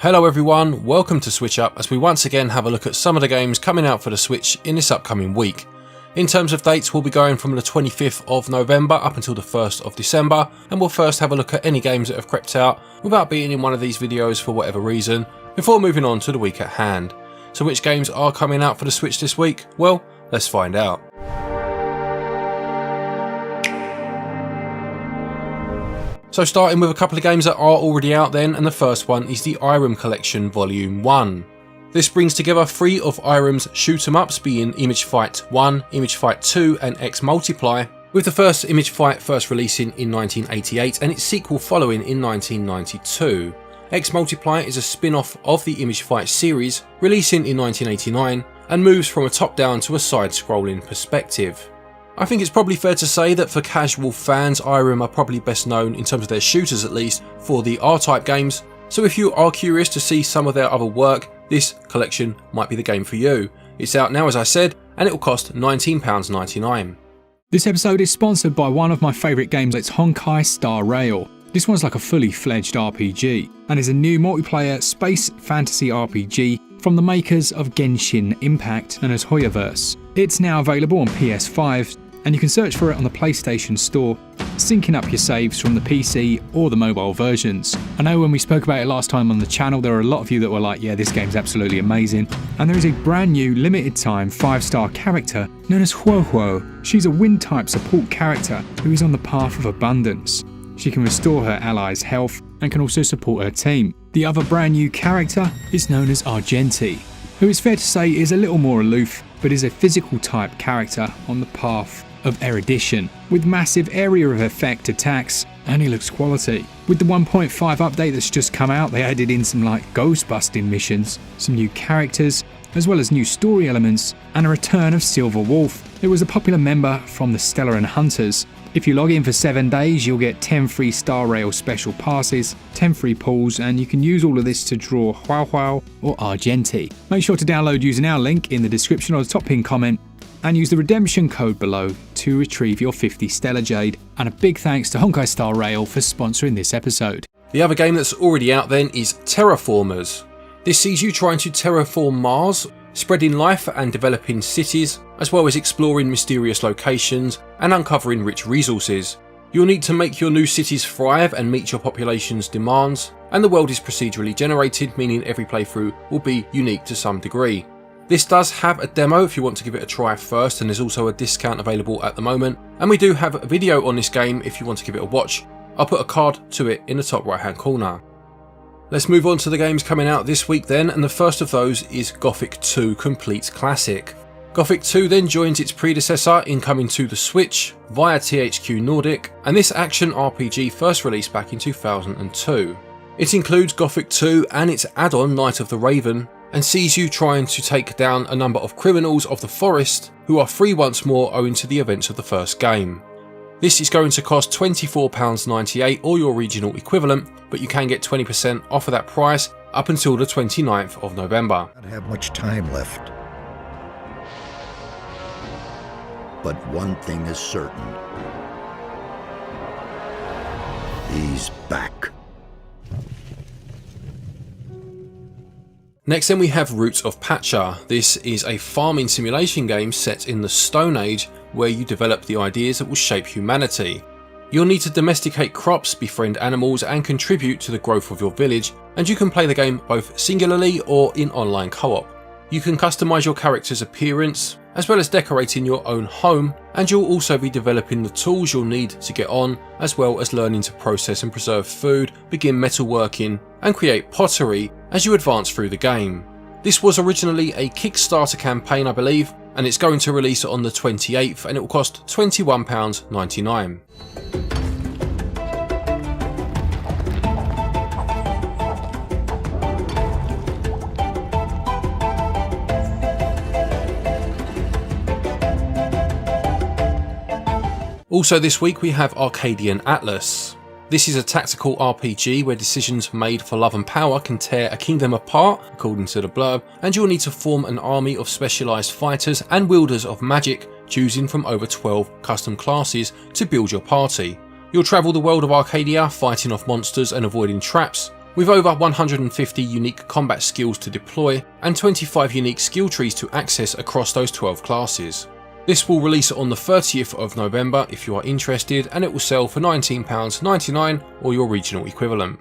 Hello everyone, welcome to SwitchUp as we once again have a look at some of the games coming out for the Switch in this upcoming week. In terms of dates, we'll be going from the 25th of November up until the 1st of December, and we'll first have a look at any games that have crept out without being in one of these videos for whatever reason, before moving on to the week at hand. So which games are coming out for the Switch this week? Well, let's find out. So starting with a couple of games that are already out then, and the first one is the Irem Collection Volume 1. This brings together 3 of Irem's shoot 'em ups, being Image Fight 1, Image Fight 2 and X Multiply, with the first Image Fight first releasing in 1988 and its sequel following in 1992. X Multiply is a spin-off of the Image Fight series, releasing in 1989, and moves from a top-down to a side-scrolling perspective. I think it's probably fair to say that for casual fans, Irem are probably best known, in terms of their shooters at least, for the R-Type games, so if you are curious to see some of their other work, this collection might be the game for you. It's out now, as I said, and it will cost £19.99. This episode is sponsored by one of my favourite games. It's Honkai Star Rail. This one's like a fully fledged RPG, and is a new multiplayer space fantasy RPG from the makers of Genshin Impact, known as Hoyoverse. It's now available on PS5, and you can search for it on the PlayStation Store, syncing up your saves from the PC or the mobile versions. I know when we spoke about it last time on the channel, there are a lot of you that were like, yeah, this game's absolutely amazing. And there is a brand new limited time 5-star character known as Huohuo. She's a wind type support character who is on the path of abundance. She can restore her allies' health and can also support her team. The other brand new character is known as Argenti, who is fair to say is a little more aloof, but is a physical type character on the path of erudition, with massive area of effect attacks, and he looks quality. With the 1.5 update that's just come out, they added in some like ghost busting missions, some new characters, as well as new story elements, and a return of Silver Wolf, who was a popular member from the Stellar and Hunters. If you log in for 7 days, you'll get 10 free Star Rail special passes, 10 free pulls, and you can use all of this to draw Huohuo or Argenti. Make sure to download using our link in the description or the top pinned comment, and use the redemption code below to retrieve your 50 Stellar Jade. And a big thanks to Honkai Star Rail for sponsoring this episode. The other game that's already out then is Terraformers. This sees you trying to terraform Mars, spreading life and developing cities, as well as exploring mysterious locations and uncovering rich resources. You'll need to make your new cities thrive and meet your population's demands, and the world is procedurally generated, meaning every playthrough will be unique to some degree. This does have a demo if you want to give it a try first, and there's also a discount available at the moment, and we do have a video on this game if you want to give it a watch. I'll put a card to it in the top right hand corner. Let's move on to the games coming out this week then, and the first of those is Gothic 2 Complete Classic. Gothic 2 then joins its predecessor in coming to the Switch via THQ Nordic, and this action RPG first released back in 2002. It includes Gothic 2 and its add-on Night of the Raven, and sees you trying to take down a number of criminals of the forest who are free once more owing to the events of the first game. This is going to cost £24.98 or your regional equivalent, but you can get 20% off of that price up until the 29th of November. I don't have much time left. But one thing is certain. He's back. Next then we have Roots of Pacha. This is a farming simulation game set in the Stone Age where you develop the ideas that will shape humanity. You'll need to domesticate crops, befriend animals and contribute to the growth of your village, and you can play the game both singularly or in online co-op. You can customise your character's appearance, as well as decorating your own home, and you'll also be developing the tools you'll need to get on, as well as learning to process and preserve food, begin metalworking and create pottery as you advance through the game. This was originally a Kickstarter campaign, I believe, and it's going to release on the 28th, and it will cost £21.99. Also this week we have Arcadian Atlas. This is a tactical RPG where decisions made for love and power can tear a kingdom apart, according to the blurb, and you'll need to form an army of specialised fighters and wielders of magic, choosing from over 12 custom classes to build your party. You'll travel the world of Arcadia, fighting off monsters and avoiding traps, with over 150 unique combat skills to deploy and 25 unique skill trees to access across those 12 classes. This will release on the 30th of November if you are interested, and it will sell for £19.99 or your regional equivalent.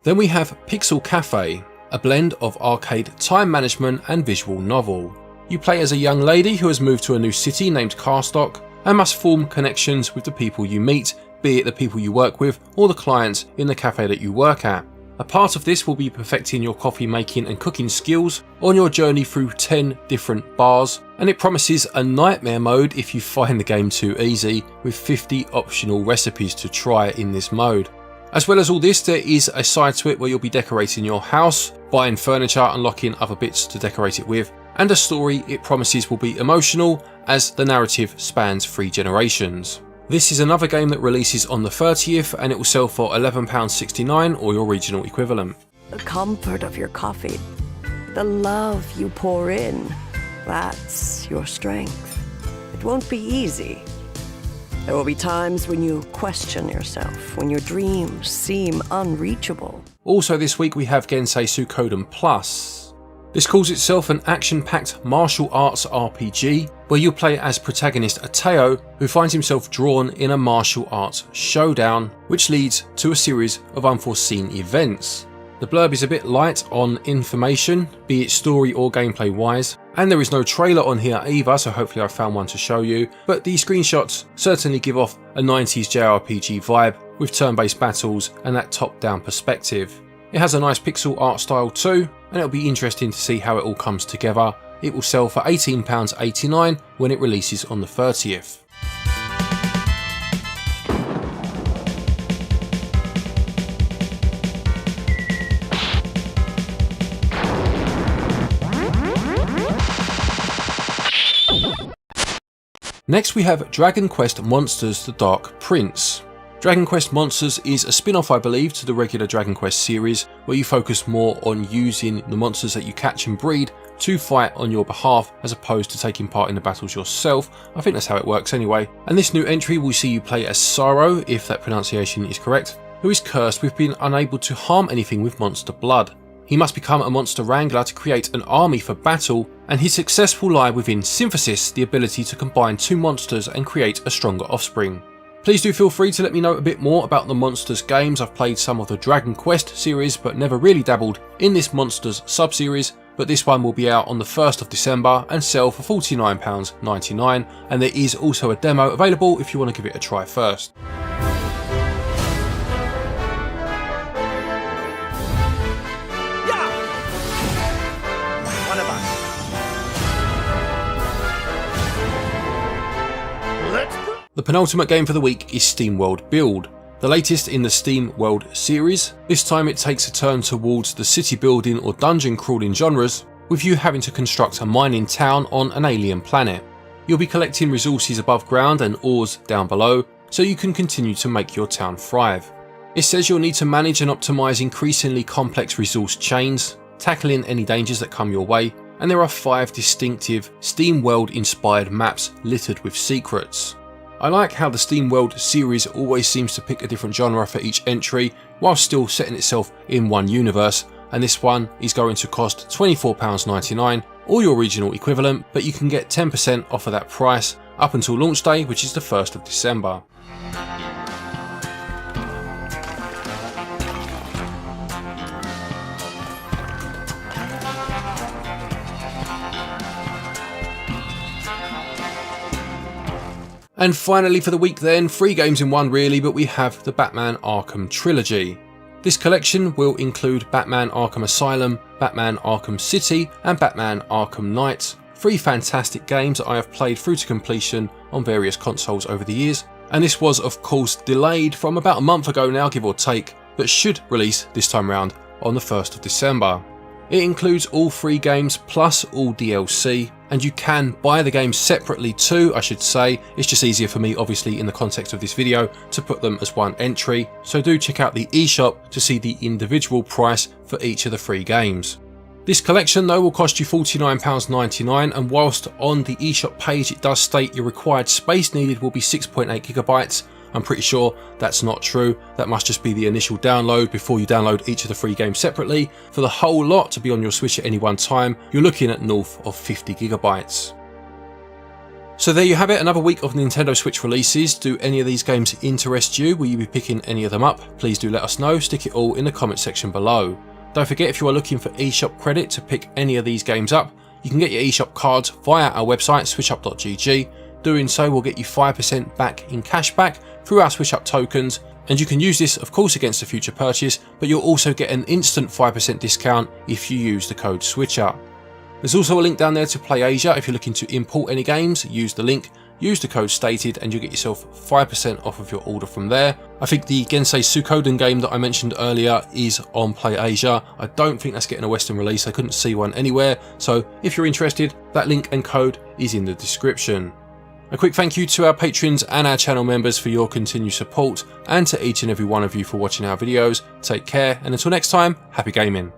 Then we have Pixel Cafe, a blend of arcade time management and visual novel. You play as a young lady who has moved to a new city named Carstock and must form connections with the people you meet, be it the people you work with or the clients in the cafe that you work at. A part of this will be perfecting your coffee making and cooking skills on your journey through 10 different bars, and it promises a nightmare mode if you find the game too easy, with 50 optional recipes to try in this mode. As well as all this, there is a side to it where you'll be decorating your house, buying furniture, unlocking other bits to decorate it with, and a story it promises will be emotional as the narrative spans 3 generations. This is another game that releases on the 30th and it will sell for £11.69 or your regional equivalent. The comfort of your coffee, the love you pour in, that's your strength. It won't be easy. There will be times when you question yourself, when your dreams seem unreachable. Also this week we have Genseisuoikoden Plus. This calls itself an action-packed martial arts RPG where you play as protagonist Ateo, who finds himself drawn in a martial arts showdown which leads to a series of unforeseen events. The blurb is a bit light on information, be it story or gameplay wise, and there is no trailer on here either, so hopefully I found one to show you, but the screenshots certainly give off a 90s JRPG vibe with turn-based battles and that top-down perspective. It has a nice pixel art style too, and it'll be interesting to see how it all comes together. It will sell for £18.89 when it releases on the 30th. Next we have Dragon Quest Monsters: The Dark Prince. Dragon Quest Monsters is a spin-off, I believe, to the regular Dragon Quest series, where you focus more on using the monsters that you catch and breed to fight on your behalf as opposed to taking part in the battles yourself. I think that's how it works anyway. And this new entry will see you play as Sorrow, if that pronunciation is correct, who is cursed with being unable to harm anything with monster blood. He must become a monster wrangler to create an army for battle, and his success will lie within Synthesis, the ability to combine 2 monsters and create a stronger offspring. Please do feel free to let me know a bit more about the Monsters games. I've played some of the Dragon Quest series but never really dabbled in this Monsters sub-series, but this one will be out on the 1st of December and sell for £49.99, and there is also a demo available if you want to give it a try first. The penultimate game for the week is Steamworld Build, the latest in the Steamworld series. This time it takes a turn towards the city building or dungeon crawling genres, with you having to construct a mining town on an alien planet. You'll be collecting resources above ground and ores down below, so you can continue to make your town thrive. It says you'll need to manage and optimise increasingly complex resource chains, tackling any dangers that come your way, and there are 5 distinctive Steamworld inspired maps littered with secrets. I like how the Steamworld series always seems to pick a different genre for each entry while still setting itself in one universe, and this one is going to cost £24.99 or your regional equivalent, but you can get 10% off of that price up until launch day, which is the 1st of December. And finally for the week then, 3 games in one really, but we have the Batman Arkham Trilogy. This collection will include Batman Arkham Asylum, Batman Arkham City and Batman Arkham Knight, 3 fantastic games that I have played through to completion on various consoles over the years, and this was of course delayed from about a month ago now, give or take, but should release this time round on the 1st of December. It includes all 3 games plus all DLC, and you can buy the games separately too, I should say. It's just easier for me, obviously, in the context of this video, to put them as one entry, so do check out the eShop to see the individual price for each of the 3 games. This collection though will cost you £49.99, and whilst on the eShop page it does state your required space needed will be 6.8GB, I'm pretty sure that's not true. That must just be the initial download before you download each of the 3 games separately. For the whole lot to be on your Switch at any one time, you're looking at north of 50GB. So there you have it, another week of Nintendo Switch releases. Do any of these games interest you? Will you be picking any of them up? Please do let us know, stick it all in the comment section below. Don't forget, if you are looking for eShop credit to pick any of these games up, you can get your eShop cards via our website switchup.gg. Doing so will get you 5% back in cashback through our SwitchUp tokens, and you can use this of course against a future purchase, but you'll also get an instant 5% discount if you use the code SwitchUp. There's also a link down there to Play Asia. If you're looking to import any games, use the link, use the code stated, and you'll get yourself 5% off of your order from there. I think the Genseisuoikoden game that I mentioned earlier is on Play Asia. I don't think that's getting a Western release. I couldn't see one anywhere, so if you're interested, that link and code is in the description. A quick thank you to our patrons and our channel members for your continued support, and to each and every one of you for watching our videos. Take care, and until next time, happy gaming.